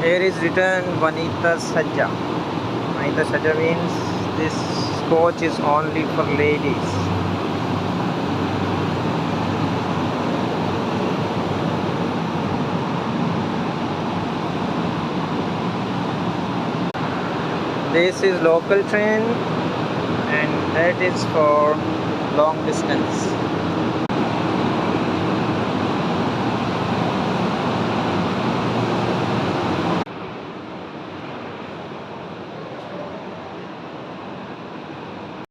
Here is written Vanita Sajja. Vanita Sajja means this coach is only for ladies. This is local train and that is for long distance.